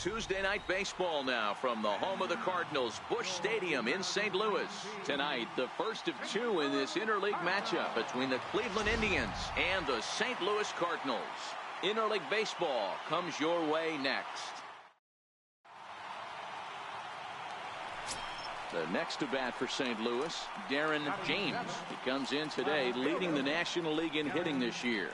Tuesday night baseball now from the home of the Cardinals, Busch Stadium in St. Louis. Tonight, the first of two in this interleague matchup between the Cleveland Indians and the St. Louis Cardinals. Interleague baseball comes your way next. The next to bat for St. Louis, Darren James. He comes in today leading the National League in hitting this year.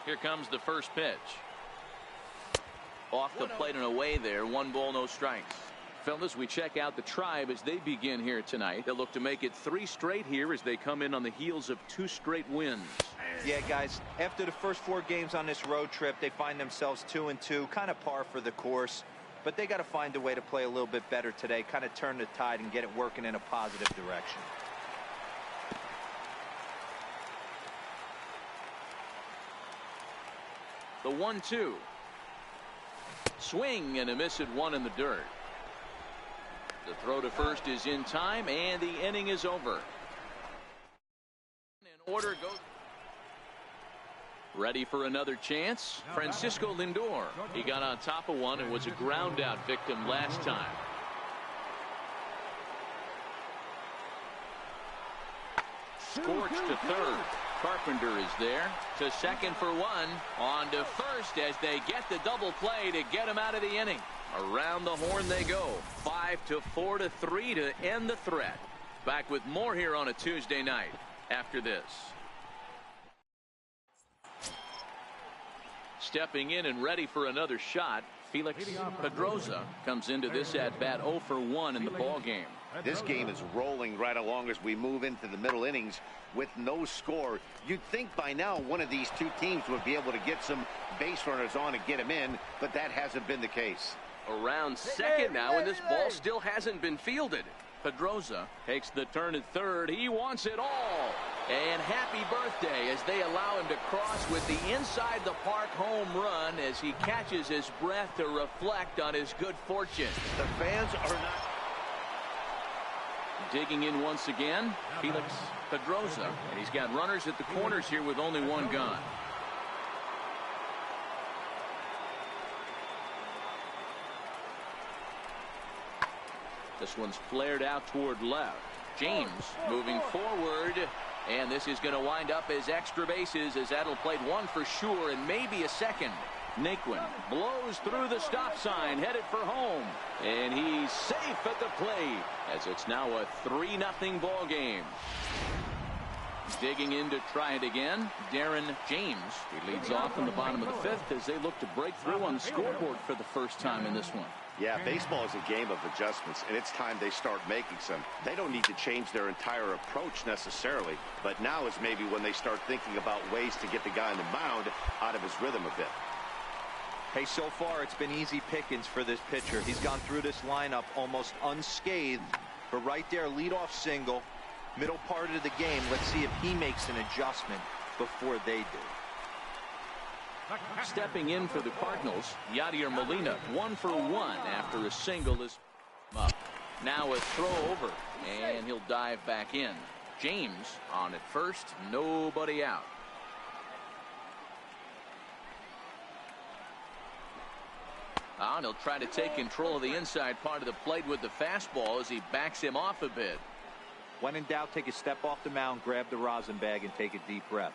Here comes the first pitch. Off the plate and away there. 1 ball, no strikes. Fellas, we check out the Tribe as they begin here tonight. They'll look to make it 3 straight here as they come in on the heels of 2 straight wins. Yeah, guys, after the first 4 games on this road trip, they find themselves 2-2, kind of par for the course. But they got to find a way to play a little bit better today, kind of turn the tide and get it working in a positive direction. The 1-2. Swing and a miss at 1 in the dirt. The throw to first is in time, and the inning is over. In order goes. Ready for another chance. Francisco Lindor. He got on top of one and was a ground out victim last time. Scorched to third. Carpenter is there to second for 1. On to first as they get the double play to get him out of the inning. Around the horn they go. 5-4 to 3 to end the threat. Back with more here on a Tuesday night after this. Stepping in and ready for another shot, Felix Pedroza comes into this at bat 0 for 1 in the ball game. This game is rolling right along as we move into the middle innings with no score. You'd think by now one of these 2 teams would be able to get some base runners on and get them in, but that hasn't been the case. Around second now, and this ball still hasn't been fielded. Pedroza takes the turn at third. He wants it all. And happy birthday as they allow him to cross with the inside the park home run as he catches his breath to reflect on his good fortune. The fans are not. Digging in once again, Felix Pedroza, and he's got runners at the corners here with only 1 gone. This one's flared out toward left. James moving forward, and this is going to wind up as extra bases as that'll play 1 for sure and maybe a second. Naquin blows through the stop sign, headed for home, and he's safe at the plate as it's now a 3-0 ball game. Digging in to try it again, Darren James. He leads off in the bottom of the 5th as they look to break through on the scoreboard for the first time in this one. Yeah, baseball is a game of adjustments, and it's time they start making some. They don't need to change their entire approach necessarily, but now is maybe when they start thinking about ways to get the guy on the mound out of his rhythm a bit. Hey, so far it's been easy pickings for this pitcher. He's gone through this lineup almost unscathed. But right there, leadoff single, middle part of the game. Let's see if he makes an adjustment before they do. Stepping in for the Cardinals, Yadier Molina, 1 for 1 after a single is up. Now a throw over, and he'll dive back in. James on at first, nobody out. And he'll try to take control of the inside part of the plate with the fastball as he backs him off a bit. When in doubt, take a step off the mound, grab the rosin bag, and take a deep breath.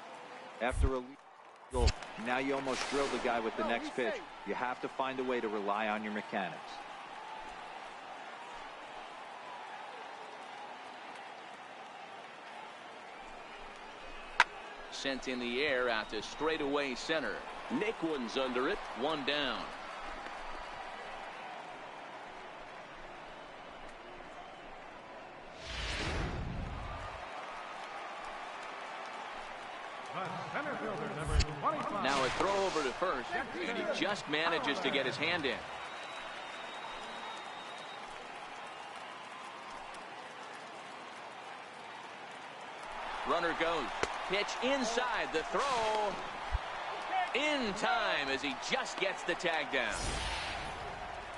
After a goal, now you almost drilled the guy with the next pitch. You have to find a way to rely on your mechanics. Sent in the air out to straightaway center. Naquin's under it, 1 down. Now a throw over to first, and he just manages to get his hand in. Runner goes. Pitch inside. The throw in time as he just gets the tag down.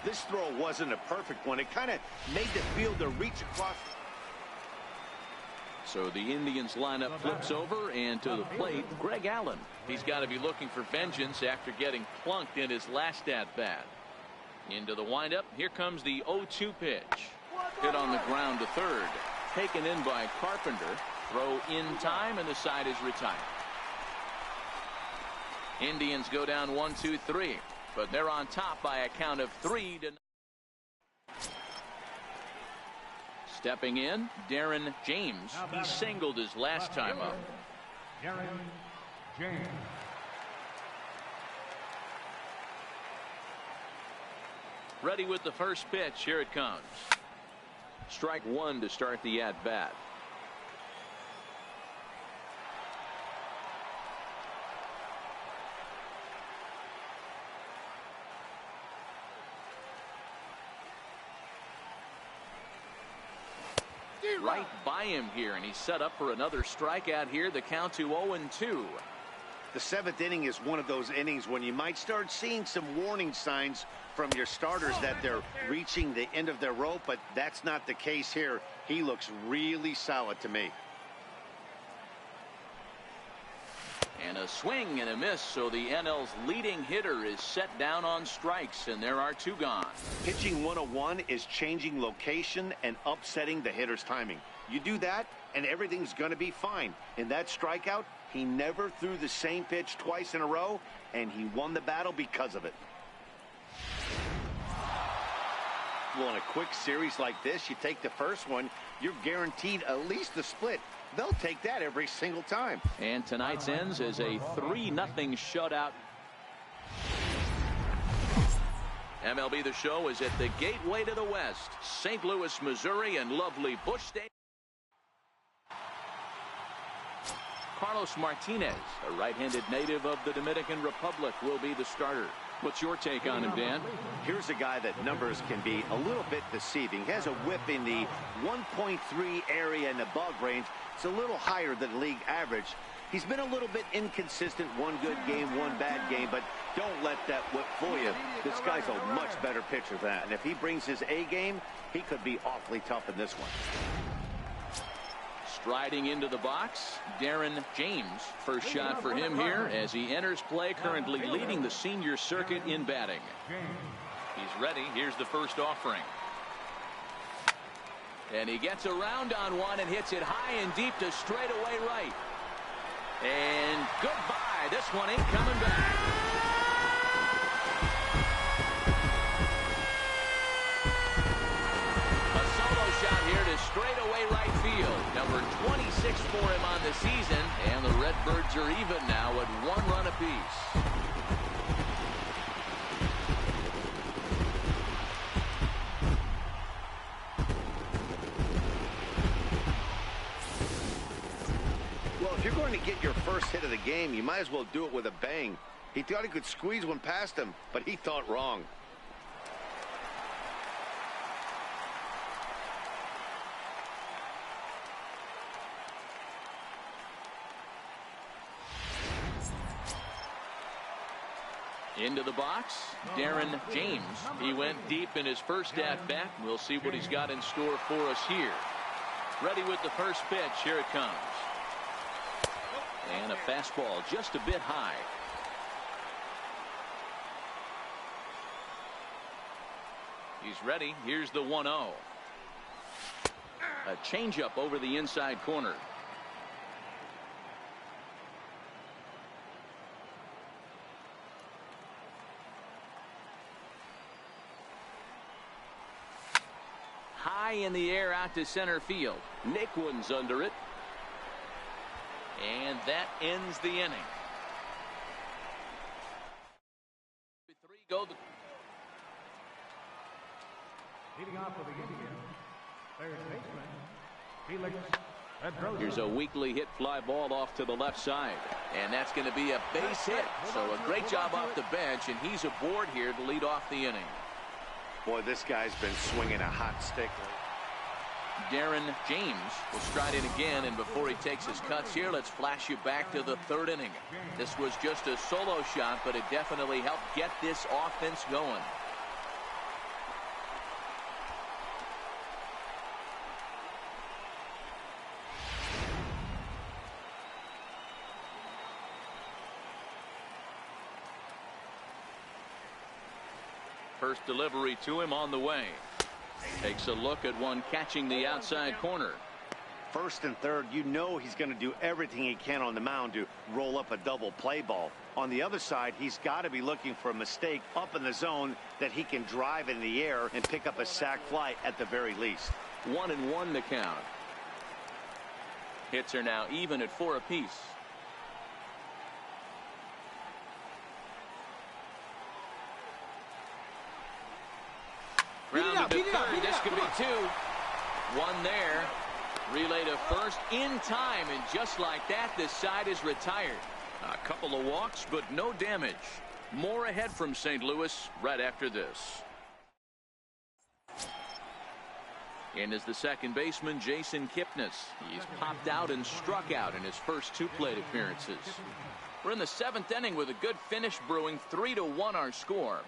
This throw wasn't a perfect one. It kind of made the fielder reach across. So the Indians lineup flips over, and to the plate, Greg Allen. He's got to be looking for vengeance after getting plunked in his last at-bat. Into the windup. Here comes the 0-2 pitch. Hit on the ground to third. Taken in by Carpenter. Throw in time, and the side is retired. Indians go down 1-2-3, but they're on top by a count of 3-0. Stepping in, Darren James. He singled his last time up. Darren James. Ready with the first pitch. Here it comes. Strike one to start the at-bat. Right by him here, and he's set up for another strikeout here. The count to 0-2. The seventh inning is one of those innings when you might start seeing some warning signs from your starters that they're reaching the end of their rope, but that's not the case here. He looks really solid to me. And a swing and a miss, so the NL's leading hitter is set down on strikes, and there are two gone. Pitching 101 is changing location and upsetting the hitter's timing. You do that, and everything's going to be fine. In that strikeout, he never threw the same pitch twice in a row, and he won the battle because of it. Well, in a quick series like this, you take the first one, you're guaranteed at least a split. They'll take that every single time. And tonight's ends as a 3-0 shutout. MLB The Show is at the gateway to the West, St. Louis, Missouri, and lovely Busch Stadium. Carlos Martinez, a right-handed native of the Dominican Republic, will be the starter. What's your take on him, Dan? Here's a guy that numbers can be a little bit deceiving. He has a whip in the 1.3 area in the bug range. It's a little higher than league average. He's been a little bit inconsistent. One good game, one bad game, but don't let that whip fool you. This guy's a much better pitcher than that. And if he brings his A game, he could be awfully tough in this one. Striding into the box, Darren James. First shot for him here as he enters play, currently leading the senior circuit in batting. He's ready. Here's the first offering. And he gets around on one and hits it high and deep to straightaway right. And goodbye. This one ain't coming back. A solo shot here to straightaway right field. Number 26 for him on the season. And the Redbirds are even now at 1 run apiece. If you're going to get your first hit of the game, you might as well do it with a bang. He thought he could squeeze one past him, but he thought wrong. Into the box, Darren James. He went deep in his first at-bat. We'll see what he's got in store for us here. Ready with the first pitch. Here it comes. And a fastball just a bit high. He's ready. Here's the 1-0. A changeup over the inside corner. High in the air out to center field. Nick Wooden's under it. And that ends the inning. 3 go. Leading off for the Indians, third baseman, Felix. Here's a weakly hit fly ball off to the left side. And that's going to be a base hit. So a great job off the bench, and he's aboard here to lead off the inning. Boy, this guy's been swinging a hot stick. Darren James will stride in again, and before he takes his cuts here, let's flash you back to the third inning. This was just a solo shot, but it definitely helped get this offense going. First delivery to him on the way. Takes a look at one catching the outside corner. First and third, you know he's going to do everything he can on the mound to roll up a double play ball. On the other side, he's got to be looking for a mistake up in the zone that he can drive in the air and pick up a sac fly at the very least. 1-1 to count. Hits are now even at 4 apiece. Grounded to third. This could be 2. One there. Relay to first in time, and just like that, this side is retired. A couple of walks, but no damage. More ahead from St. Louis right after this. And is the second baseman, Jason Kipnis. He's popped out and struck out in his first 2 plate appearances. We're in the 7th inning with a good finish brewing. 3-1 our score.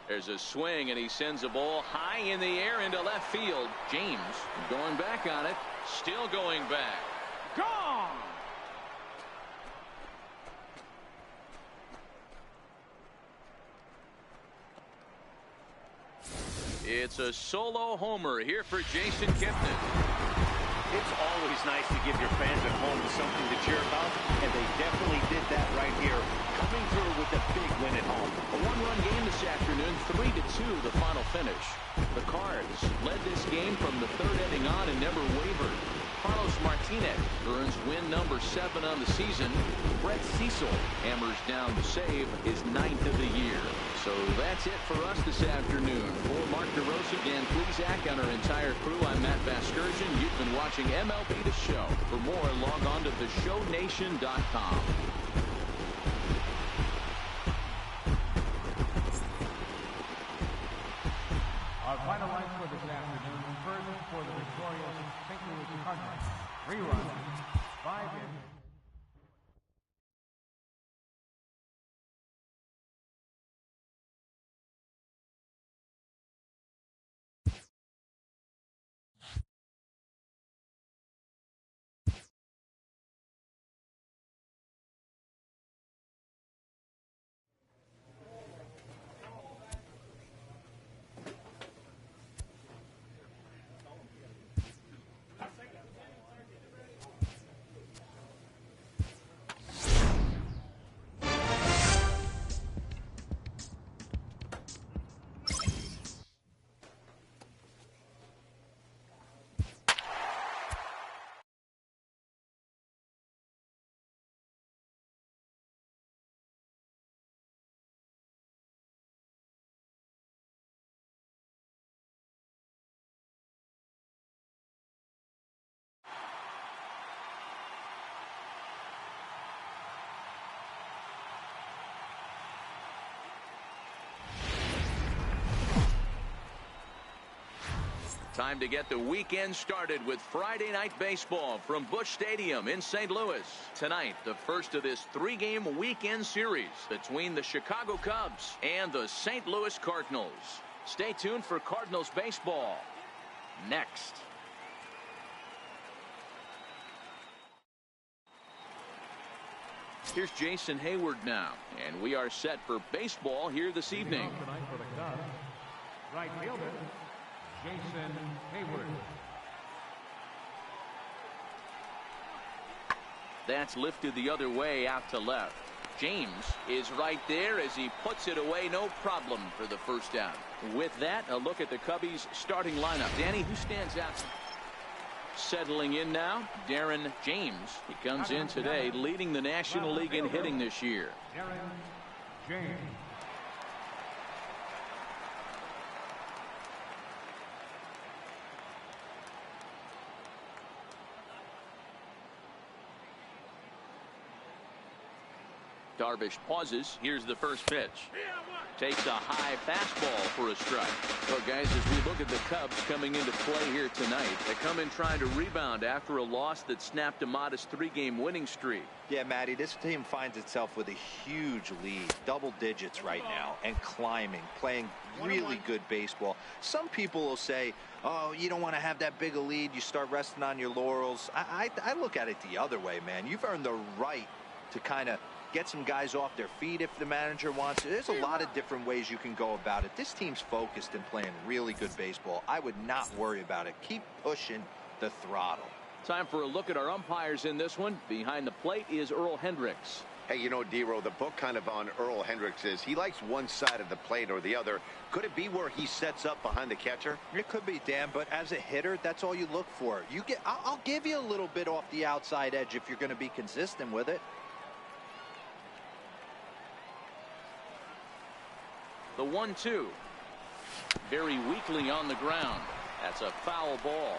There's a swing, and he sends a ball high in the air into left field. James going back on it. Still going back. Gone! It's a solo homer here for Jason Kipnis. It's always nice to give your fans at home something to cheer about, and they definitely did that right here, coming through with a big win at home. A 1-run game this afternoon, 3-2 the final finish. The Cards led this game from the 3rd inning on and never wavered. Carlos Martinez earns win number 7 on the season. Brett Cecil hammers down the save, his 9th of the year. So that's it for us this afternoon. For Mark DeRosa, Dan Plesac, and our entire crew, I'm Matt Vasgersian. You've been watching MLB The Show. For more, log on to theshownation.com. Our final lines for this afternoon. First, for the victorious St. Louis Cardinals. 3 runs, 5 hits. Time to get the weekend started with Friday Night Baseball from Busch Stadium in St. Louis. Tonight, the first of this 3-game weekend series between the Chicago Cubs and the St. Louis Cardinals. Stay tuned for Cardinals baseball next. Here's Jason Hayward now, and we are set for baseball here this evening. Tonight for the Cubs, right fielder, Jason Hayward. That's lifted the other way out to left. James is right there as he puts it away, no problem for the first down. With that, a look at the Cubbies starting lineup. Danny, who stands out? Settling in now, Darren James. He comes in today leading the National League in hitting this year. Darren James. Darvish pauses. Here's the first pitch. Takes a high fastball for a strike. Well, guys, as we look at the Cubs coming into play here tonight, they come in trying to rebound after a loss that snapped a modest 3-game winning streak. Yeah, Matty, this team finds itself with a huge lead, double digits right now, and climbing, playing really good baseball. Some people will say, oh, you don't want to have that big a lead, you start resting on your laurels. I look at it the other way, man. You've earned the right to kind of get some guys off their feet if the manager wants. There's a lot of different ways you can go about it. This team's focused and playing really good baseball. I would not worry about it. Keep pushing the throttle. Time for a look at our umpires in this one. Behind the plate is Earl Hendricks. Hey, you know, D-Row, the book kind of on Earl Hendricks is he likes one side of the plate or the other. Could it be where he sets up behind the catcher? It could be, Dan, but as a hitter, that's all you look for. I'll give you a little bit off the outside edge if you're going to be consistent with it. The 1-2. Very weakly on the ground. That's a foul ball.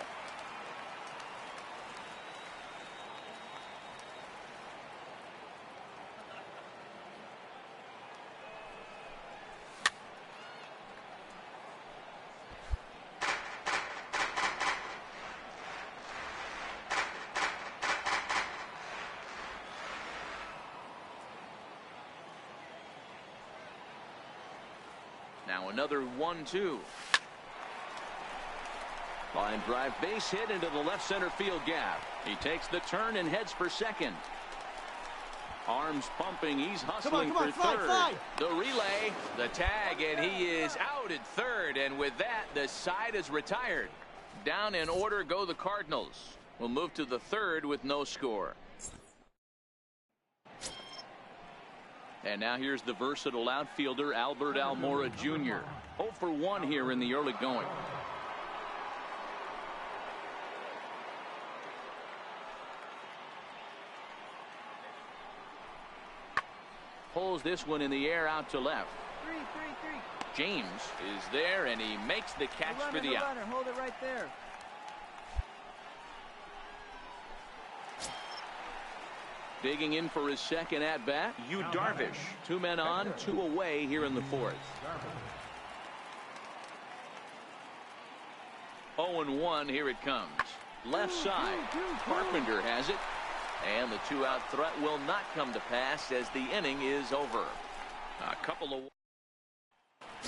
Now another 1-2. Line drive base hit into the left center field gap. He takes the turn and heads for second. Arms pumping. He's hustling for third. Fly. The relay, the tag, and he is out at third. And with that, the side is retired. Down in order go the Cardinals. We'll move to the third with no score. And now here's the versatile outfielder, Albert Almora Jr. 0 for 1 here in the early going. Pulls this one in the air out to left. James is there, and he makes the catch for the out. Hold it right there. Digging in for his second at-bat, Yu Darvish. 2 men on, 2 away here in the fourth. 0-1, here it comes. Left side, Carpenter has it. And the 2-out threat will not come to pass as the inning is over. A couple of...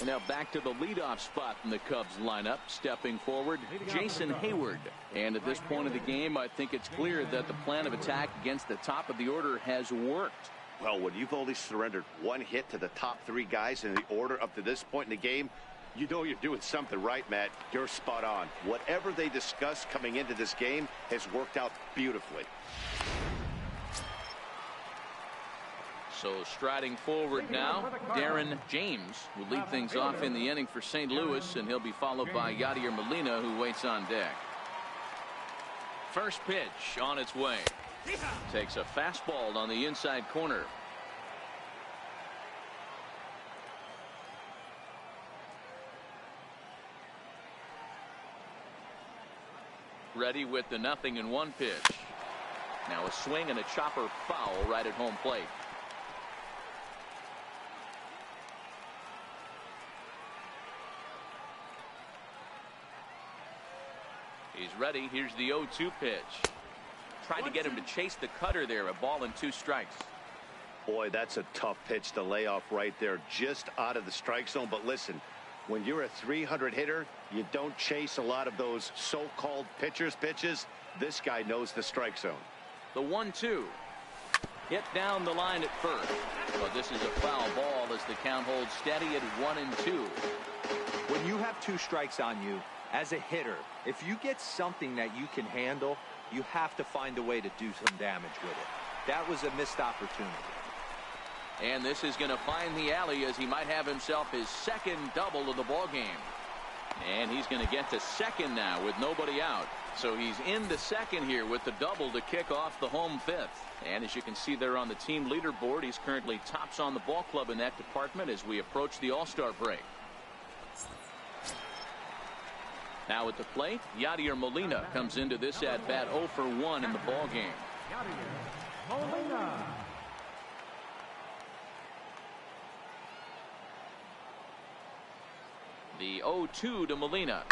Now back to the leadoff spot in the Cubs lineup. Stepping forward, Jason Hayward. And at this point of the game, I think it's clear that the plan of attack against the top of the order has worked. Well, when you've only surrendered 1 hit to the top 3 guys in the order up to this point in the game, you know you're doing something right, Matt. You're spot on. Whatever they discussed coming into this game has worked out beautifully. So striding forward now, Darren James will lead things off in the inning for St. Louis, and he'll be followed by Yadier Molina, who waits on deck. First pitch on its way. Takes a fastball on the inside corner. Ready with the 0-1 pitch. Now a swing and a chopper foul right at home plate. He's ready. Here's the 0-2 pitch. Tried to get him to chase the cutter there. A ball and 2 strikes. Boy, that's a tough pitch to lay off right there, just out of the strike zone. But listen, when you're a 300 hitter, you don't chase a lot of those so-called pitchers' pitches. This guy knows the strike zone. The 1-2. Hit down the line at first. But this is a foul ball as the count holds steady at 1-2. When you have 2 strikes on you, as a hitter, if you get something that you can handle, you have to find a way to do some damage with it. That was a missed opportunity. And this is going to find the alley as he might have himself his second double of the ball game. And he's going to get to second now with nobody out. So he's into second here with the double to kick off the home 5th. And as you can see there on the team leaderboard, he's currently tops on the ball club in that department as we approach the All-Star break. Now at the plate, Yadier Molina comes into this at-bat 0 for 1 in the ball game. Yadier Molina. The 0-2 to Molina.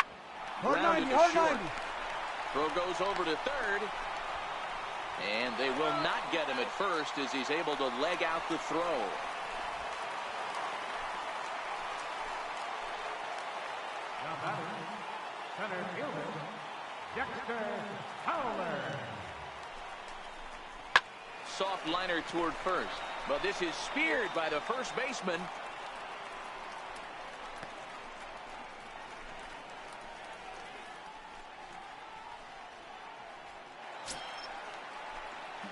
Hard 90, Grounded to short. Throw goes over to third. And they will not get him at first as he's able to leg out the throw. Now batting, center fielder, Dexter Fowler. Soft liner toward first. But this is speared by the first baseman.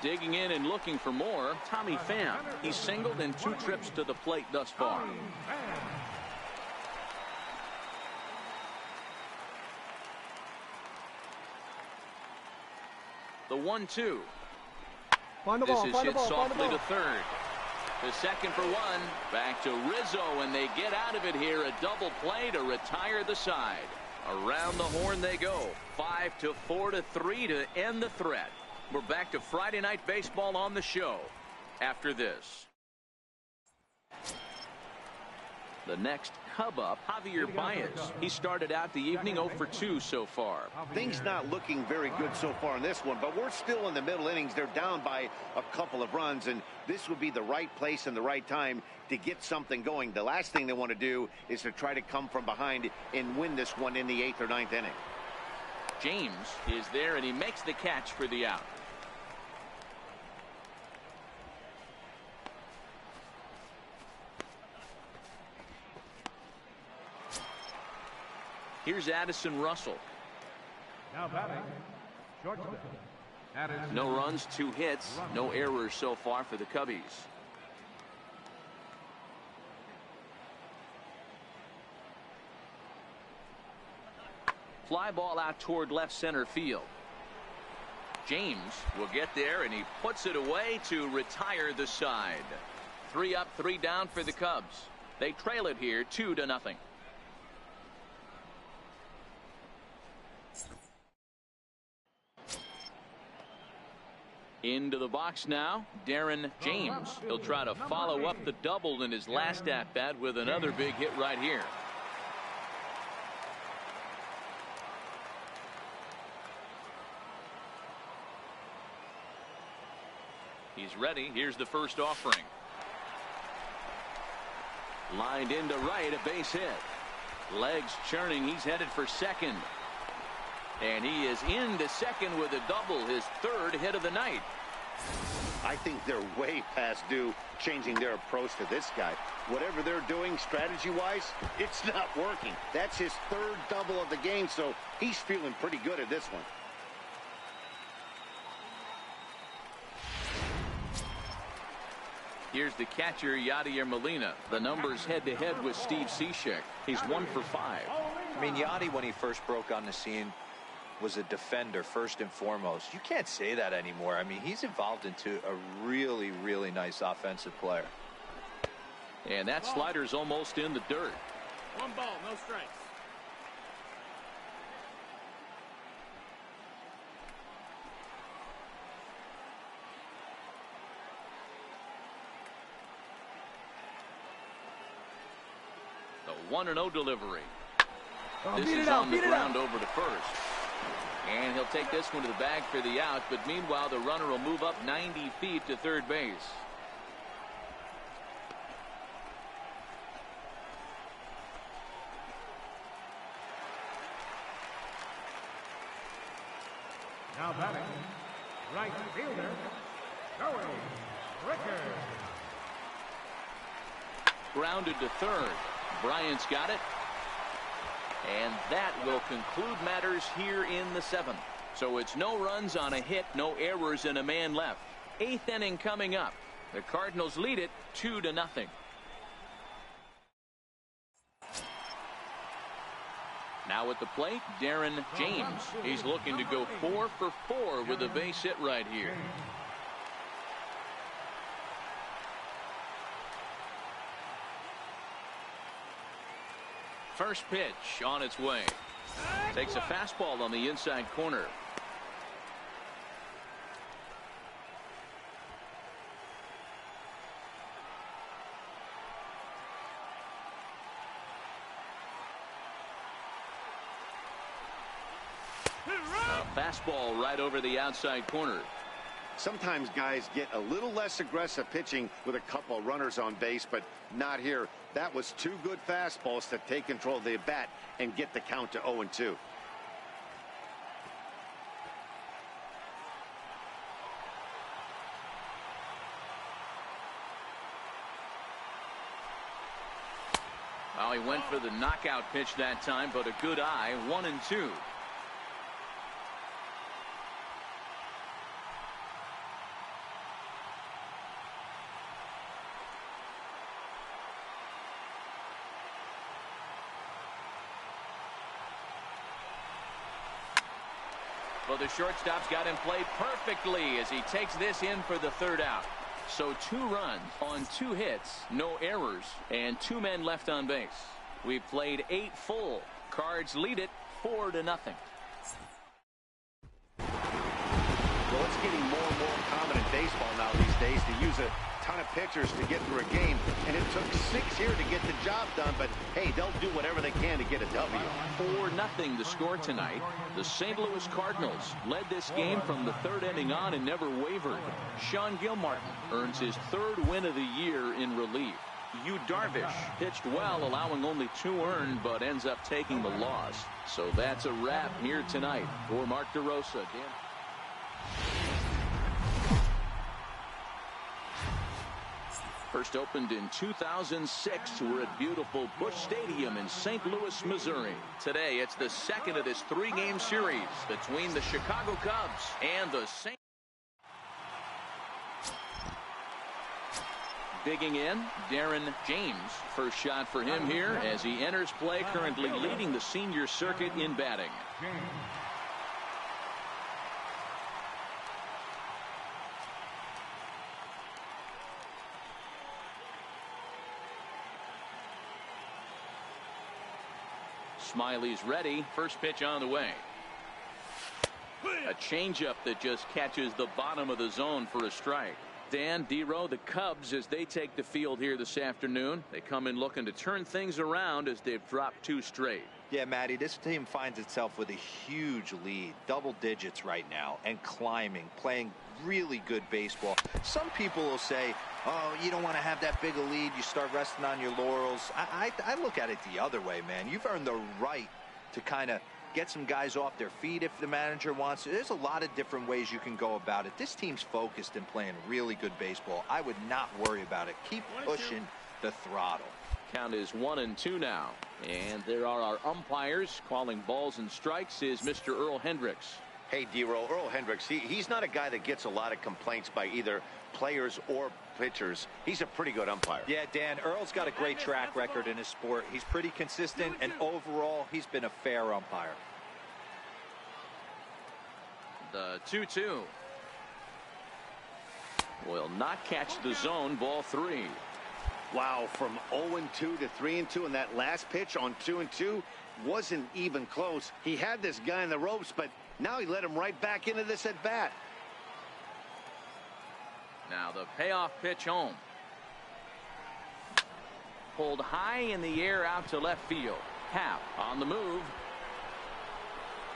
Digging in and looking for more, Tommy Pham. He's singled in 2 trips to the plate thus far. The 1-2. This is hit softly to third. The second for 1. Back to Rizzo, and they get out of it here. A double play to retire the side. Around the horn they go. 5-4-3 to end the threat. We're back to Friday Night Baseball on the show after this. The next Cub up, Javier Baez. He started out the evening 0 for 2 so far. Things not looking very good so far in this one, but we're still in the middle innings. They're down by a couple of runs, and this would be the right place and the right time to get something going. The last thing they want to do is to try to come from behind and win this one in the 8th or 9th inning. James is there, and he makes the catch for the out. Here's Addison Russell. Now batting, shortstop. Addison. No runs, 2 hits, no errors so far for the Cubbies. Fly ball out toward left center field. James will get there, and he puts it away to retire the side. 3 up, 3 down for the Cubs. They trail it here 2-0. Into the box now, Darren James. He'll try to follow up the double in his last at-bat with another big hit right here. He's ready. Here's the first offering. Lined into right, a base hit. Legs churning. He's headed for second. And he is into second with a double, his 3rd hit of the night. I think they're way past due changing their approach to this guy. Whatever they're doing strategy-wise, it's not working. That's his 3rd double of the game, so he's feeling pretty good at this one. Here's the catcher, Yadier Molina. The numbers head-to-head with Steve Cishek. He's 1 for 5. I mean, Yadi, when he first broke on the scene, was a defender first and foremost. You can't say that anymore. I mean, he's evolved into a really, really nice offensive player. And that slider's almost in the dirt. 1 ball, no strikes. The 1-0 delivery. This is on the ground over to first. And he'll take this one to the bag for the out, but meanwhile the runner will move up 90 feet to third base. Now batting, right fielder, Joey Ricker. Grounded to third. Bryant's got it. And that will conclude matters here in the 7th. So it's no runs on a hit, no errors, and a man left. 8th inning coming up. The Cardinals lead it 2-0. Now at the plate, Darren James. He's looking to go 4 for 4 with a base hit right here. First pitch on its way. Takes a fastball on the inside corner. A fastball right over the outside corner. Sometimes guys get a little less aggressive pitching with a couple of runners on base, but not here. That was 2 good fastballs to take control of the bat and get the count to 0-2. Well, he went for the knockout pitch that time, but a good eye. 1-2. Well, the shortstop's got him played perfectly as he takes this in for the third out. So 2 runs on 2 hits, no errors, and 2 men left on base. We've played 8 full. Cards lead it 4-0. Well, it's getting more and more common in baseball now these days to use a ton of pitchers to get through a game, and it took 6 here to get the job done, but hey, they'll do whatever they can to get a W. 4-0 the score tonight. The St. Louis Cardinals led this game from the 3rd inning on and never wavered. Sean Gilmartin earns his 3rd win of the year in relief. Yu Darvish pitched well, allowing only 2 earned, but ends up taking the loss. So that's a wrap here tonight. For Mark DeRosa, Dan. First opened in 2006. We're at beautiful Busch Stadium in St. Louis, Missouri. Today, it's the second of this 3-game series between the Chicago Cubs and the St. Digging in, Darren James. First shot for him here as he enters play, currently leading the senior circuit in batting. Smiley's ready. First pitch on the way. A changeup that just catches the bottom of the zone for a strike. Dan, D-Row, the Cubs, as they take the field here this afternoon, they come in looking to turn things around as they've dropped 2 straight. Yeah, Matty, this team finds itself with a huge lead, double digits right now, and climbing, playing really good baseball. Some people will say, oh, you don't want to have that big a lead, you start resting on your laurels. I look at it the other way, man. You've earned the right to kind of get some guys off their feet if the manager wants to. There's a lot of different ways you can go about it. This team's focused and playing really good baseball. I would not worry about it. Keep pushing the throttle. Count is 1-2 now. And there are our umpires. Calling balls and strikes is Mr. Earl Hendricks. Hey, D-Row, Earl Hendricks, he's not a guy that gets a lot of complaints by either players or pitchers. He's a pretty good umpire. Yeah, Dan, Earl's got a great track record in his sport. He's pretty consistent, and overall, he's been a fair umpire. The 2-2. Will not catch the zone. Ball 3. Wow, from 0-2 to 3-2, and that last pitch on 2-2 wasn't even close. He had this guy in the ropes, but now he let him right back into this at bat. Now the payoff pitch home. Pulled high in the air out to left field. Happ on the move.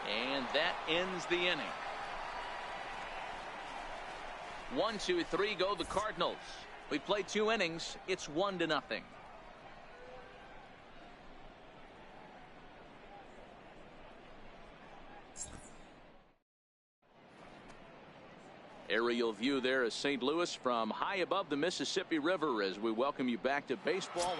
And that ends the inning. 1, 2, 3 go the Cardinals. We played 2 innings. It's 1-0. Aerial view there is St. Louis from high above the Mississippi River as we welcome you back to baseball.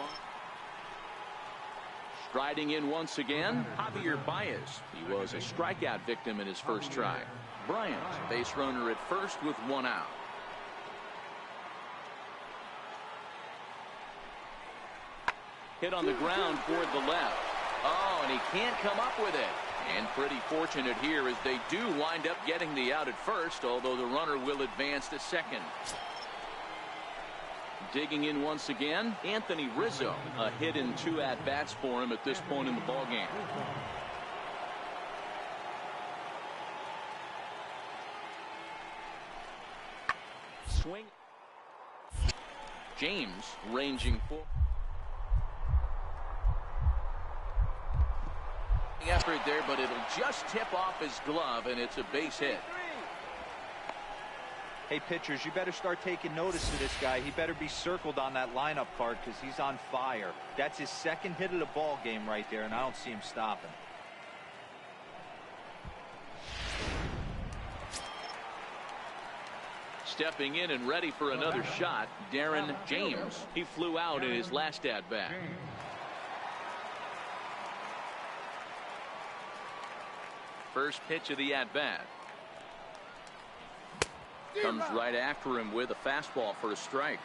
Striding in once again, Javier Baez. He was a strikeout victim in his first try. Bryant, base runner at first with 1 out. Hit on the ground toward the left. Oh, and he can't come up with it. And pretty fortunate here as they do wind up getting the out at first, although the runner will advance to second. Digging in once again, Anthony Rizzo. A hit in 2 at-bats for him at this point in the ballgame. Swing. James ranging for effort there, but it'll just tip off his glove, and it's a base hit. Hey, pitchers, you better start taking notice of this guy. He better be circled on that lineup card because he's on fire. That's his 2nd hit of the ball game right there, and I don't see him stopping. Stepping in and ready for another shot, Darren James. He flew out in his last at-bat. First pitch of the at-bat. Comes right after him with a fastball for a strike.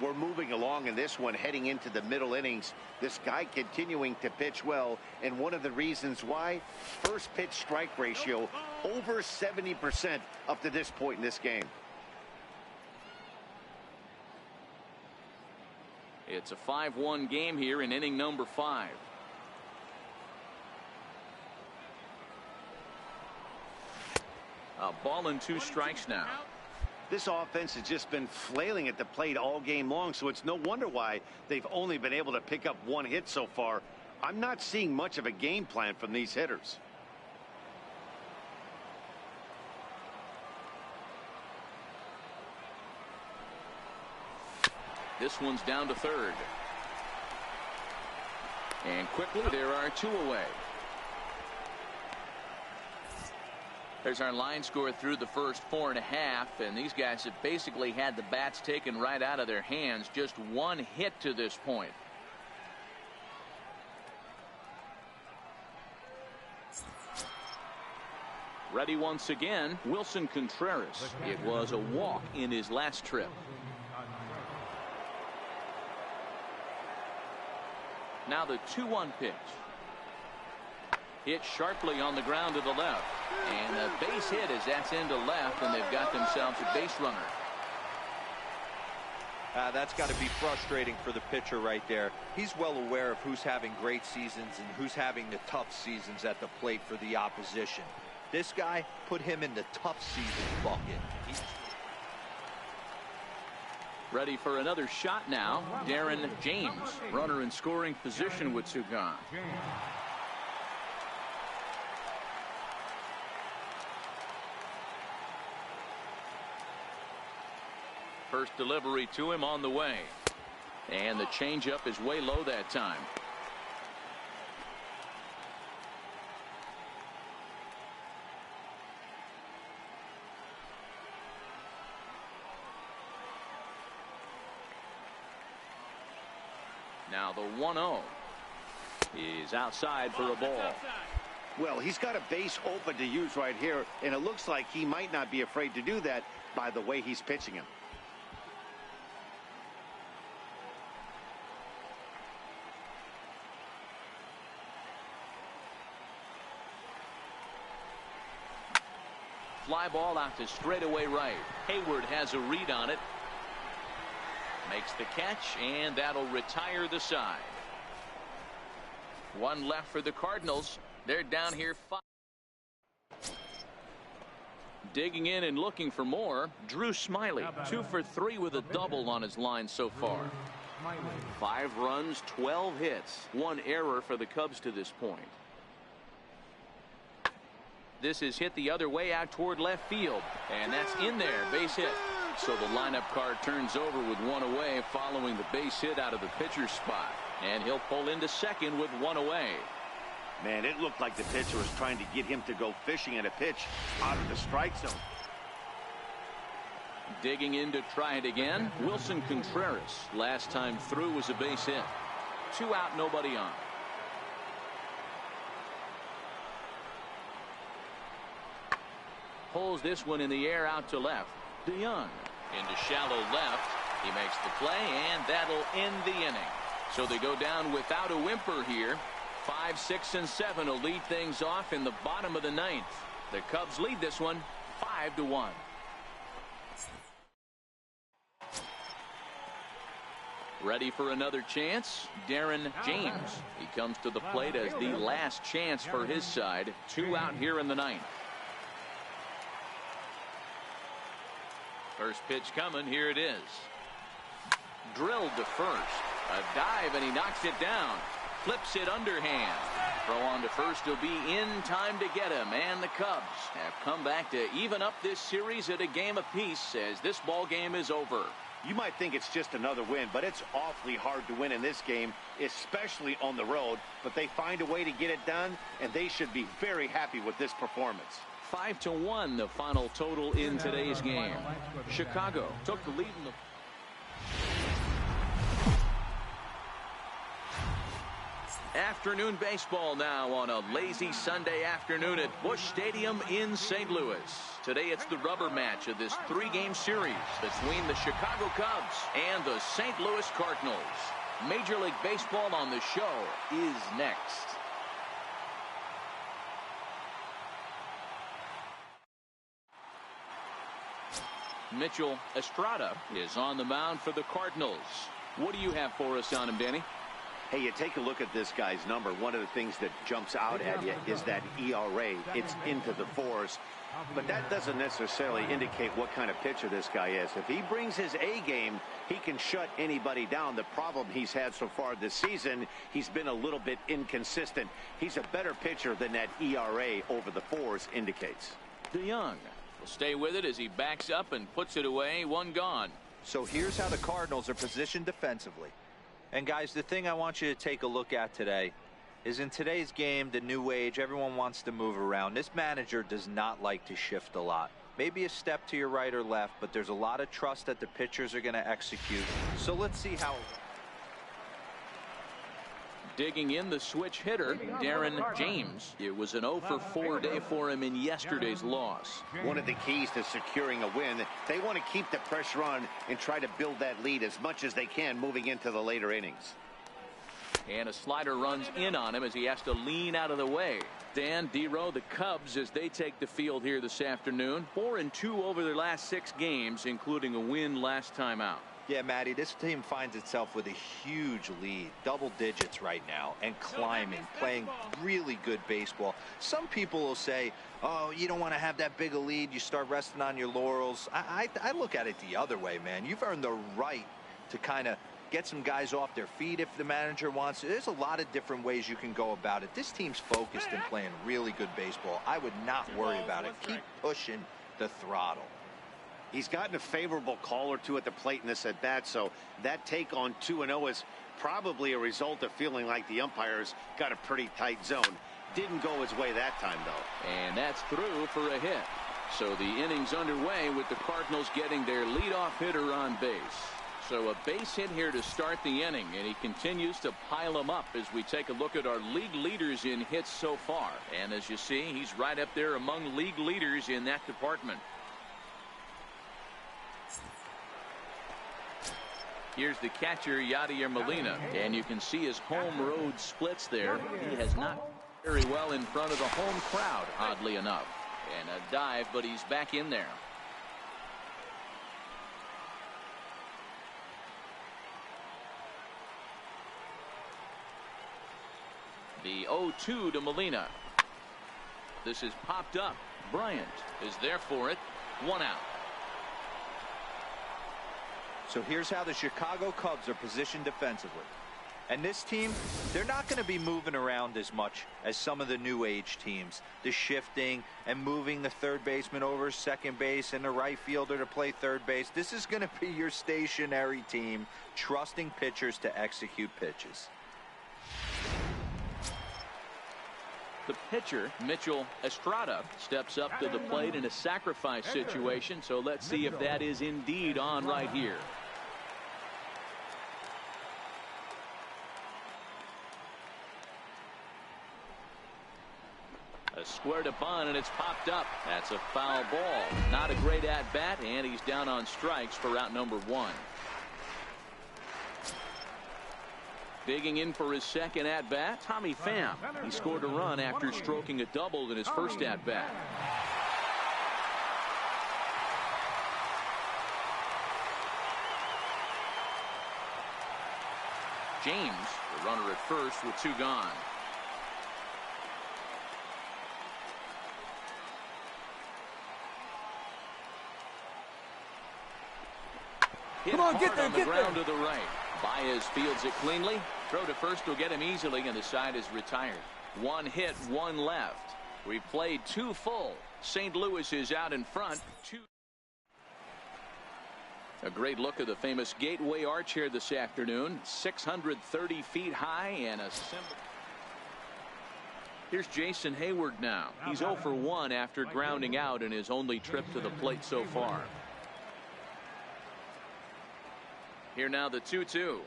We're moving along in this one, heading into the middle innings. This guy continuing to pitch well, and one of the reasons why, first pitch strike ratio over 70% up to this point in this game. It's a 5-1 game here in inning number 5. A ball and 2 strikes now. This offense has just been flailing at the plate all game long, so it's no wonder why they've only been able to pick up 1 hit so far. I'm not seeing much of a game plan from these hitters. This one's down to third. And quickly there are 2 away. There's our line score through the first 4.5, and these guys have basically had the bats taken right out of their hands. Just 1 hit to this point. Ready once again, Wilson Contreras. It was a walk in his last trip. Now the 2-1 pitch. Hit sharply on the ground to the left. And a base hit as that's into left, and they've got themselves a base runner. That's got to be frustrating for the pitcher right there. He's well aware of who's having great seasons and who's having the tough seasons at the plate for the opposition. This guy put him in the tough season bucket. Ready for another shot now. Darren James, runner in scoring position with 2 gone. First delivery to him on the way. And the changeup is way low that time. Now the 1-0 is outside for a ball. Well, he's got a base open to use right here, and it looks like he might not be afraid to do that by the way he's pitching him. Fly ball out to straightaway right. Hayward has a read on it. Makes the catch, and that'll retire the side. 1 left for the Cardinals. They're down here 5. Digging in and looking for more, Drew Smyly, 2 for 3 with a double on his line so far. 5 runs, 12 hits, 1 error for the Cubs to this point. This is hit the other way out toward left field, and that's in there, base hit. So the lineup card turns over with 1 away following the base hit out of the pitcher's spot, and he'll pull into second with 1 away. Man, it looked like the pitcher was trying to get him to go fishing at a pitch out of the strike zone. Digging in to try it again, Wilson Contreras. Last time through was a base hit. 2 out, nobody on. Pulls this one in the air out to left. DeYoung into shallow left. He makes the play, and that'll end the inning. So they go down without a whimper here. 5, 6, and 7 will lead things off in the bottom of the 9th. The Cubs lead this one 5-1. Ready for another chance? Darren James. He comes to the plate as the last chance for his side. 2 out here in the 9th. First pitch coming. Here it is. Drilled to first. A dive, and he knocks it down. Flips it underhand. Throw on to first will be in time to get him. And the Cubs have come back to even up this series at a game apiece as this ball game is over. You might think it's just another win, but it's awfully hard to win in this game, especially on the road. But they find a way to get it done, and they should be very happy with this performance. 5-1 the final total in today's game. Chicago took the lead in the Afternoon baseball now on a lazy Sunday afternoon at Busch Stadium in St. Louis. Today it's the rubber match of this 3-game series between the Chicago Cubs and the St. Louis Cardinals. Major League Baseball on the show is next. Mitchell Estrada is on the mound for the Cardinals. What do you have for us on him, Danny? Hey, you take a look at this guy's number. One of the things that jumps out at you is that ERA. It's into the 4s. But that doesn't necessarily indicate what kind of pitcher this guy is. If he brings his A game, he can shut anybody down. The problem he's had so far this season, he's been a little bit inconsistent. He's a better pitcher than that ERA over the 4s indicates. DeYoung will stay with it as he backs up and puts it away. One gone. So here's how the Cardinals are positioned defensively. And guys, the thing I want you to take a look at today is in today's game, the new age, everyone wants to move around. This manager does not like to shift a lot. Maybe a step to your right or left, but there's a lot of trust that the pitchers are going to execute. So let's see how. Digging in, the switch hitter, Darren James. It was an 0 for 4 day for him in yesterday's loss. One of the keys to securing a win, they want to keep the pressure on and try to build that lead as much as they can moving into the later innings. And a slider runs in on him as he has to lean out of the way. Dan Dero, the Cubs, as they take the field here this afternoon. 4-2 over their last 6 games, including a win last time out. Yeah, Matty, this team finds itself with a huge lead, double digits right now, and climbing, playing really good baseball. Some people will say, oh, you don't want to have that big a lead, you start resting on your laurels. I look at it the other way, man. You've earned the right to kind of get some guys off their feet if the manager wants to. There's a lot of different ways you can go about it. This team's focused and playing really good baseball. I would not worry about it. Keep pushing the throttle. He's gotten a favorable call or two at the plate in this at-bat, so that take on 2-0 is probably a result of feeling like the umpires got a pretty tight zone. Didn't go his way that time, though. And that's through for a hit. So the inning's underway with the Cardinals getting their leadoff hitter on base. So a base hit here to start the inning, and he continues to pile them up as we take a look at our league leaders in hits so far. And as you see, he's right up there among league leaders in that department. Here's the catcher, Yadier Molina, and you can see his home road splits there. He has not very well in front of the home crowd, oddly enough. And a dive, but he's back in there. The 0-2 to Molina. This is popped up. Bryant is there for it. 1 out. So here's how the Chicago Cubs are positioned defensively. And this team, they're not going to be moving around as much as some of the new age teams. The shifting and moving the third baseman over second base and the right fielder to play third base. This is going to be your stationary team, trusting pitchers to execute pitches. The pitcher, Mitchell Estrada, steps up to the plate in a sacrifice situation. So let's see if that is indeed on right here. A square to bunt, and it's popped up. That's a foul ball. Not a great at-bat, and he's down on strikes for out number 1. Digging in for his second at-bat, Tommy Pham. He scored a run after stroking a double in his first at-bat. James, the runner at first with 2 gone. Come on, get there, get there. To the right. Baez fields it cleanly. Throw to first will get him easily, and the side is retired. 1 hit, 1 left. We've played 2 full. St. Louis is out in front. 2. A great look at the famous Gateway Arch here this afternoon. 630 feet high and a symbol. Here's Jason Hayward now. He's 0 for 1 after grounding out in his only trip to the plate so far. Here now the 2-2.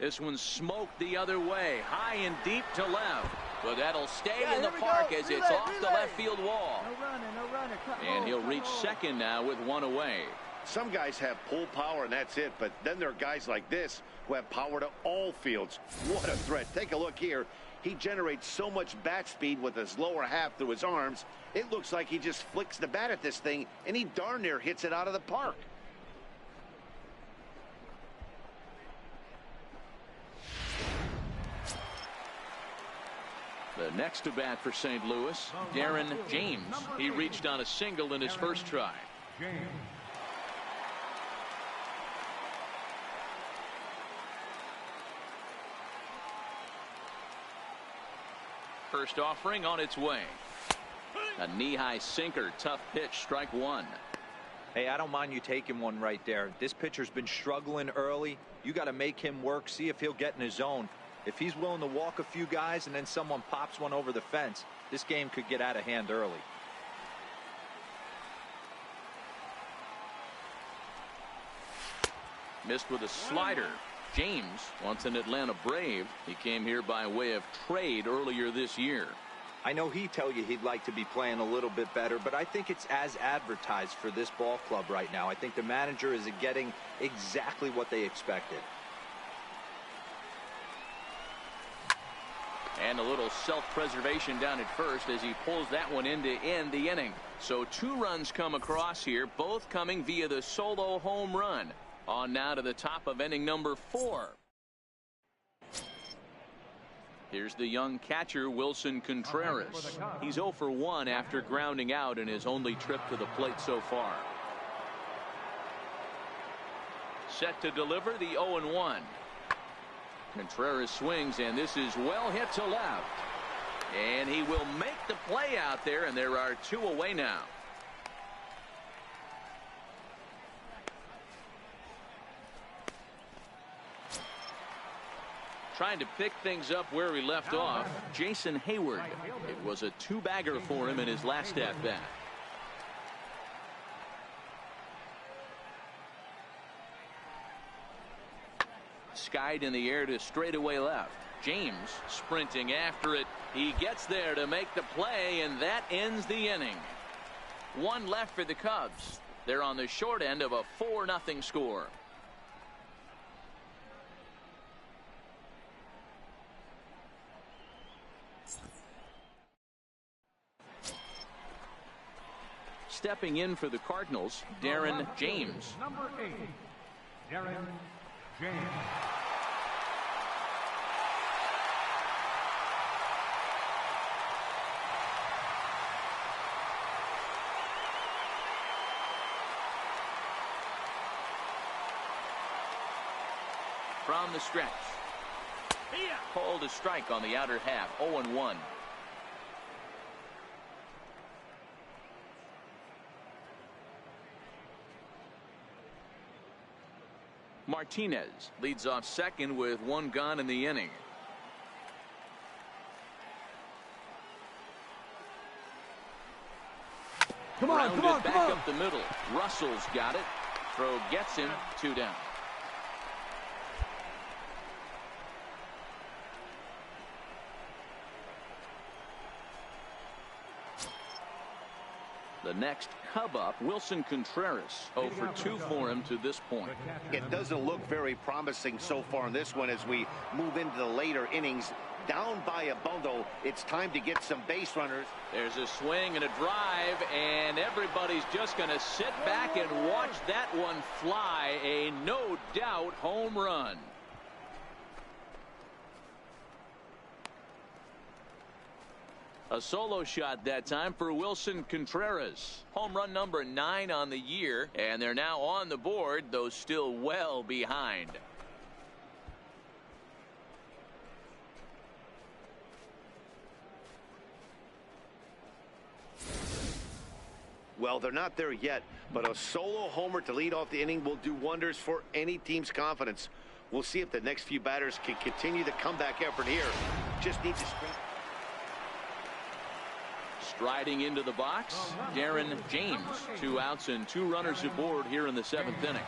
This one's smoked the other way, high and deep to left. But that'll stay in the park as it's off the left field wall. No runner, no runner. And he'll reach second now with one away. Some guys have pull power and that's it, but then there are guys like this who have power to all fields. What a threat. Take a look here. He generates so much bat speed with his lower half through his arms. It looks like he just flicks the bat at this thing, and he darn near hits it out of the park. The next to bat for St. Louis, Darren James. He reached on a single in his first try. First offering on its way. A knee-high sinker, tough pitch, strike one. Hey, I don't mind you taking one right there. This pitcher's been struggling early. You got to make him work, see if he'll get in his zone. If he's willing to walk a few guys and then someone pops one over the fence, this game could get out of hand early. Missed with a slider. James, once an Atlanta Brave, he came here by way of trade earlier this year. I know he'd tell you he'd like to be playing a little bit better, but I think it's as advertised for this ball club right now. I think the manager is getting exactly what they expected. And a little self-preservation down at first as he pulls that one in to end the inning. So 2 runs come across here, both coming via the solo home run. On now to the top of inning number 4. Here's the young catcher, Wilson Contreras. He's 0 for 1 after grounding out in his only trip to the plate so far. Set to deliver the 0-1. Contreras swings, and this is well hit to left. And he will make the play out there, and there are 2 away now. Trying to pick things up where he left off, Jason Hayward. It was a 2-bagger for him in his last at-bat. Skied in the air to straightaway left. James sprinting after it. He gets there to make the play, and that ends the inning. 1 left for the Cubs. They're on the short end of a 4-0 score. Stepping in for the Cardinals, Darren James. Number 8, Darren James. From the stretch. Called a strike on the outer half, 0-1. Martinez leads off second with 1 gone in the inning. Come on, come on, back come on. up the middle. Russell's got it. Throw gets him. 2 down. The next Cub up, Wilson Contreras. 0 for 2 for him to this point. It doesn't look very promising so far in this one as we move into the later innings. Down by a bundle, it's time to get some base runners. There's a swing and a drive, and everybody's just going to sit back and watch that one fly. A no doubt home run. A solo shot that time for Wilson Contreras. Home run number 9 on the year, and they're now on the board, though still well behind. Well, they're not there yet, but a solo homer to lead off the inning will do wonders for any team's confidence. We'll see if the next few batters can continue the comeback effort here. Just need to sprint. Striding into the box, Darren James. 2 outs and 2 runners aboard here in the 7th inning.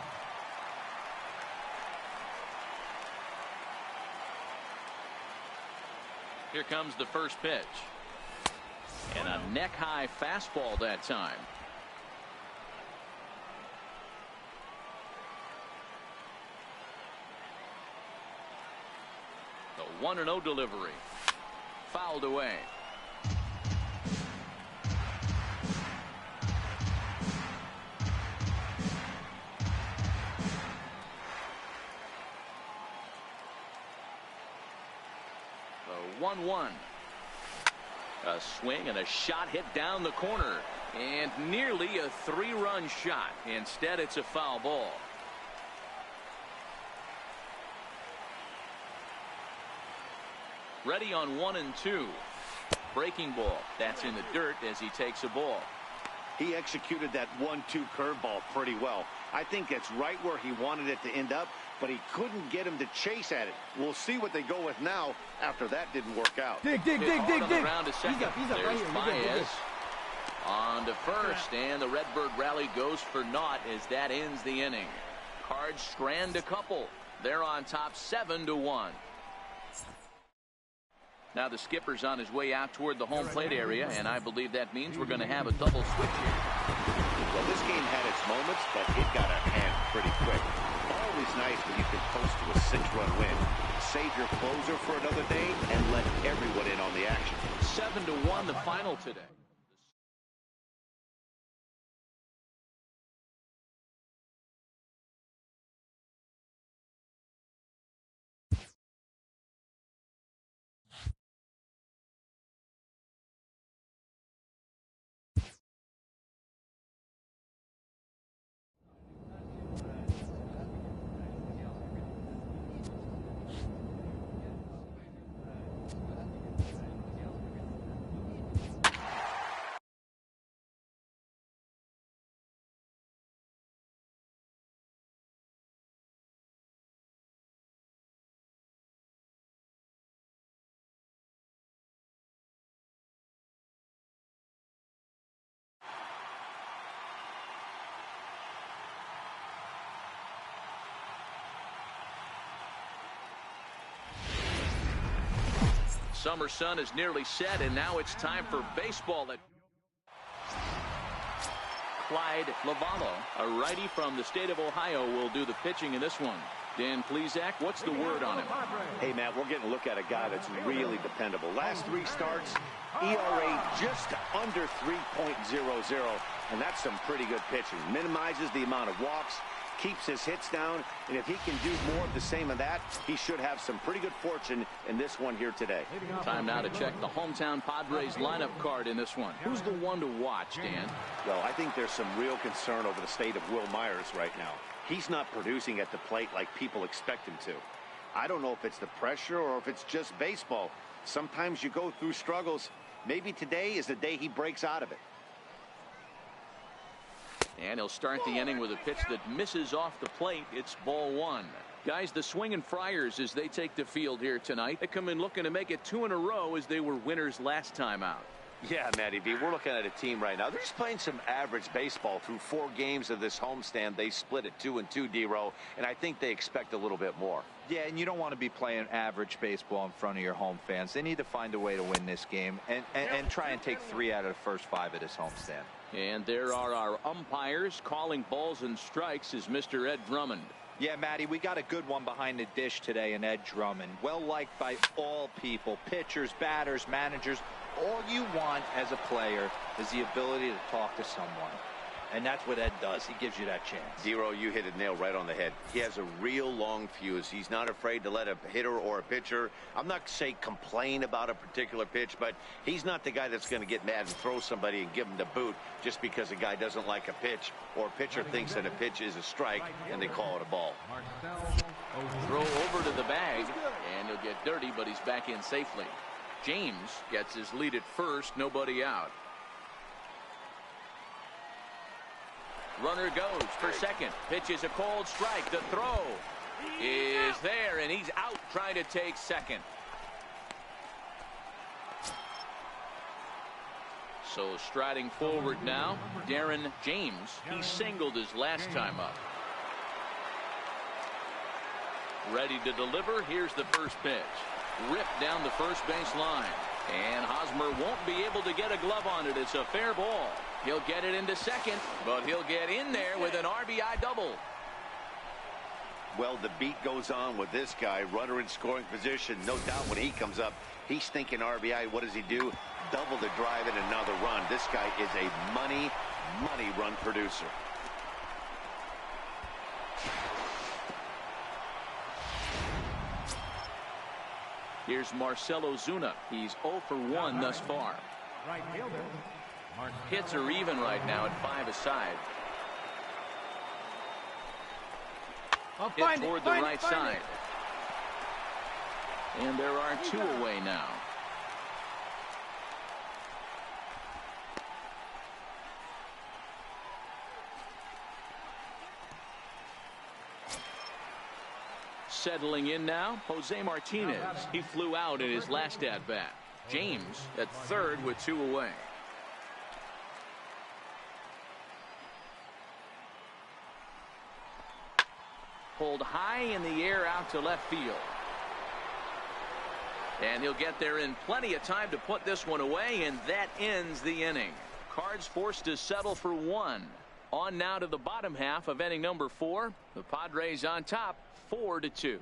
Here comes the first pitch. And a neck-high fastball that time. The 1-0 delivery. Fouled away. The 1-1. A swing and a shot hit down the corner. And nearly a 3-run shot. Instead, it's a foul ball. Ready on 1 and 2. Breaking ball. That's in the dirt as he takes a ball. He executed that 1-2 curveball pretty well. I think it's right where he wanted it to end up, but he couldn't get him to chase at it. We'll see what they go with now after that didn't work out. Dig. He's up There's right here. Baez on to first, and the Redbird rally goes for naught as that ends the inning. Cards strand a couple. They're on top 7-1. Now the skipper's on his way out toward the home plate area, and I believe that means we're going to have a double switch here. Well, this game had its moments, but it got out of hand pretty quick. Always nice when you can post to a 6-run win. Save your closer for another day and let everyone in on the action. 7-1 the final today. Summer sun is nearly set, and now it's time for baseball. Clyde Lavallo, a righty from the state of Ohio, will do the pitching in this one. Dan Plesac, what's the word on him? Hey, Matt, we're getting a look at a guy that's really dependable. Last 3 starts, ERA just under 3.00, and that's some pretty good pitching. Minimizes the amount of walks, keeps his hits down, and if he can do more of the same of that, he should have some pretty good fortune in this one here today. Time now to check the hometown Padres lineup card in this one. Who's the one to watch, Dan? Well, I think there's some real concern over the state of Will Myers right now. He's not producing at the plate like people expect him to. I don't know if it's the pressure or if it's just baseball. Sometimes you go through struggles. Maybe today is the day he breaks out of it. And he'll start the inning with a pitch that misses off the plate. It's ball 1. Guys, the Swinging Friars, as they take the field here tonight, they come in looking to make it 2 in a row as they were winners last time out. Yeah, Matty B, we're looking at a team right now. They're just playing some average baseball. Through 4 games of this homestand, they split at 2-2, D-Row, and I think they expect a little bit more. Yeah, and you don't want to be playing average baseball in front of your home fans. They need to find a way to win this game and try and take 3 out of the first 5 of this homestand. And there are our umpires calling balls and strikes is Mr. Ed Drummond. Yeah, Matty, we got a good one behind the dish today in Ed Drummond. Well liked by all people, pitchers, batters, managers. All you want as a player is the ability to talk to someone. And that's what Ed does. He gives you that chance. Zero, you hit a nail right on the head. He has a real long fuse. He's not afraid to let a hitter or a pitcher, I'm not say complain about a particular pitch, but he's not the guy that's going to get mad and throw somebody and give him the boot just because a guy doesn't like a pitch or a pitcher thinks that a pitch is a strike and they call it a ball. Throw over to the bag, and he'll get dirty, but he's back in safely. James gets his lead at first, nobody out. Runner goes for second. Pitch is a cold strike. The throw is there, and he's out trying to take second. So striding forward now, Darren James. He singled his last time up. Ready to deliver. Here's the first pitch. ripped down the first base line. And Hosmer won't be able to get a glove on it. It's a fair ball. He'll get it into second, but he'll get in there with an RBI double. Well, the beat goes on with this guy. Runner in scoring position. No doubt when he comes up, he's thinking RBI. What does he do? Double the drive and another run. This guy is a money run producer. Here's Marcell Ozuna. He's 0 for 1 thus far. Right fielder. Hits are even right now at 5 aside. Hit toward the right side. And there are 2 away now. Settling in now, Jose Martinez. He flew out in his last at-bat. James at third with 2 away. Pulled high in the air out to left field. And he'll get there in plenty of time to put this one away, and that ends the inning. Cards forced to settle for 1. On now to the bottom half of inning number 4. The Padres on top, 4-2.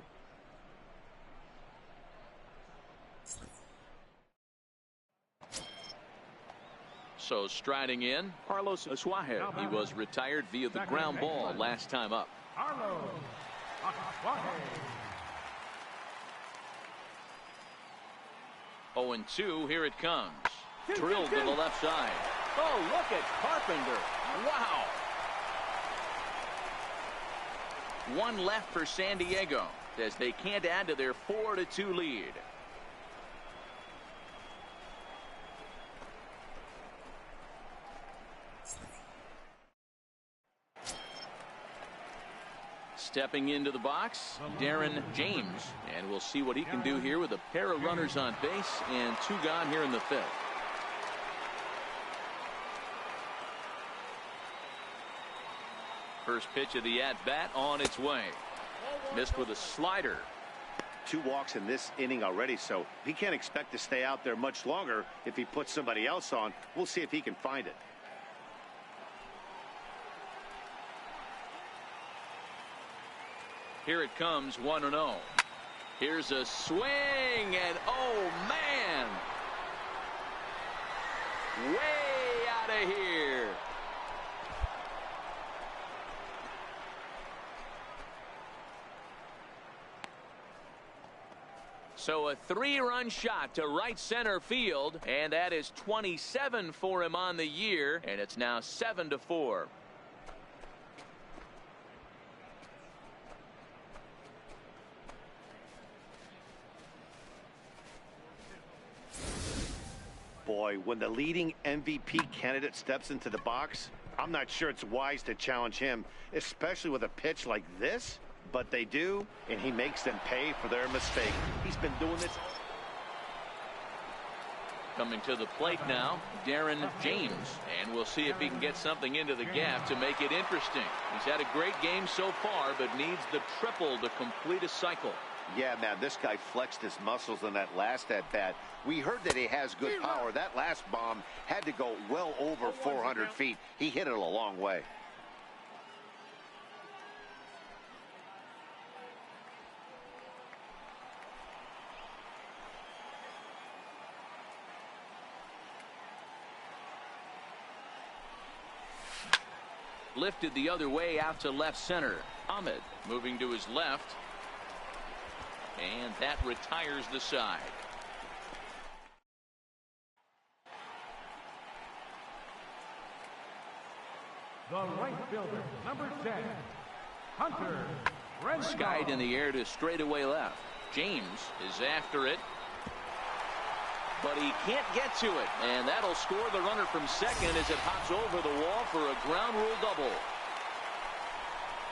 So striding in, Carlos Asuaje. He was retired via the ground ball last time up. Carlos Asuaje. 0-2, here it comes. Drilled to the left side. Oh, look at Carpenter. Wow. 1 left for San Diego as they can't add to their 4-2 lead. Stepping into the box, Darren James, and we'll see what he can do here with a pair of runners on base and 2 gone here in the 5th. First pitch of the at-bat on its way. Missed with a slider. 2 walks in this inning already, so he can't expect to stay out there much longer if he puts somebody else on. We'll see if he can find it. Here it comes, 1-0. Here's a swing, and oh man, way out of here. So a 3-run shot to right center field, and that is 27 for him on the year, and it's now 7-4. Boy, when the leading MVP candidate steps into the box, I'm not sure it's wise to challenge him, especially with a pitch like this. But they do, and he makes them pay for their mistake. He's been doing this. Coming to the plate now, Darren James, and we'll see if he can get something into the gap to make it interesting. He's had a great game so far, but needs the triple to complete a cycle. Yeah, man, this guy flexed his muscles in that last at-bat. We heard that he has good power. That last bomb had to go well over 400 feet. He hit it a long way. Lifted the other way out to left center. Ahmed moving to his left. And that retires the side. The right fielder, number 10, Hunter Renfroe. Skied in the air to straightaway left. James is after it, but he can't get to it, and that'll score the runner from second as it hops over the wall for a ground rule double.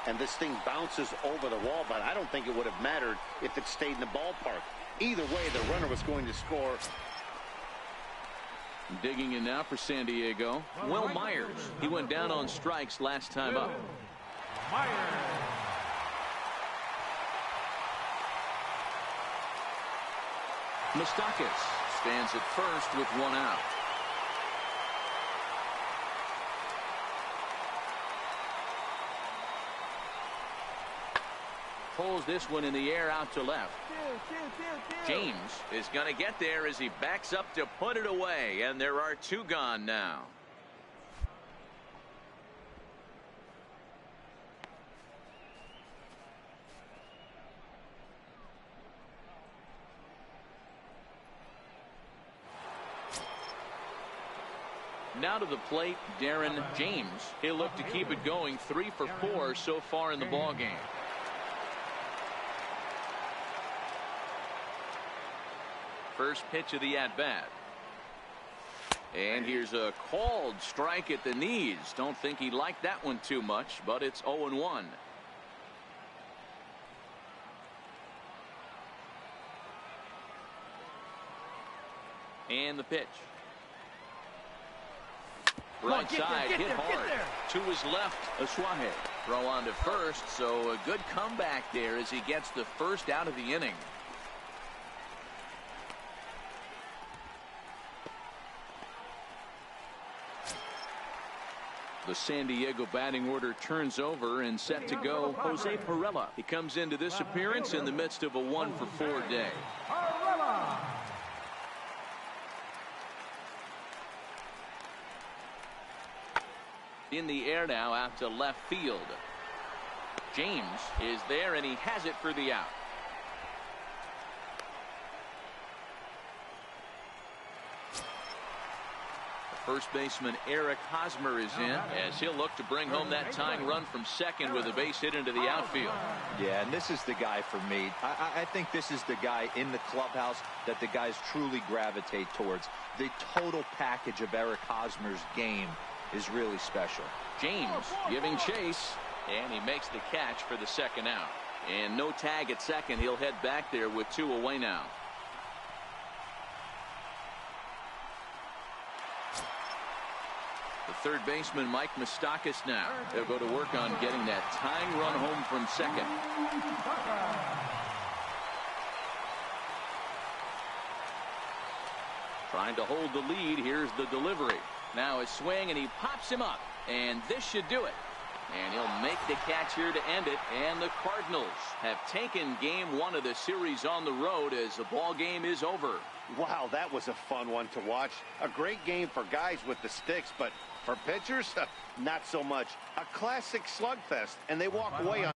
And this thing bounces over the wall, but I don't think it would have mattered if it stayed in the ballpark. Either way, the runner was going to score. Digging in now for San Diego, Will Myers. He went down on strikes last time up. Myers. Moustakas stands at first with one out. Pulls this one in the air out to left. James is going to get there as he backs up to put it away, and there are two gone now. Now to the plate, Darren James. He'll look to keep it going. 3 for 4 so far in the ball game. First pitch of the at-bat. And here's a called strike at the knees. Don't think he liked that one too much, but it's 0-1. And the pitch. Right side, hit hard. To his left, Aswahe. Throw on to first, so a good comeback there as he gets the first out of the inning. The San Diego batting order turns over and set to go Jose Pirela. He comes into this appearance in the midst of a 1 for 4 day. In the air now out to left field. James is there and he has it for the out. First baseman Eric Hosmer is in as he'll look to bring home that tying run from second with a base hit into the outfield. Yeah, and this is the guy for me. I think this is the guy in the clubhouse that the guys truly gravitate towards. The total package of Eric Hosmer's game is really special. James giving chase, and he makes the catch for the second out. And no tag at second. He'll head back there with 2 away now. The third baseman, Mike Moustakas, now. They'll go to work on getting that tying run home from second. Trying to hold the lead. Here's the delivery. Now a swing, and he pops him up. And this should do it. And he'll make the catch here to end it. And the Cardinals have taken game 1 of the series on the road as the ball game is over. Wow, that was a fun one to watch. A great game for guys with the sticks, but for pitchers, not so much. A classic slugfest, and they walk away on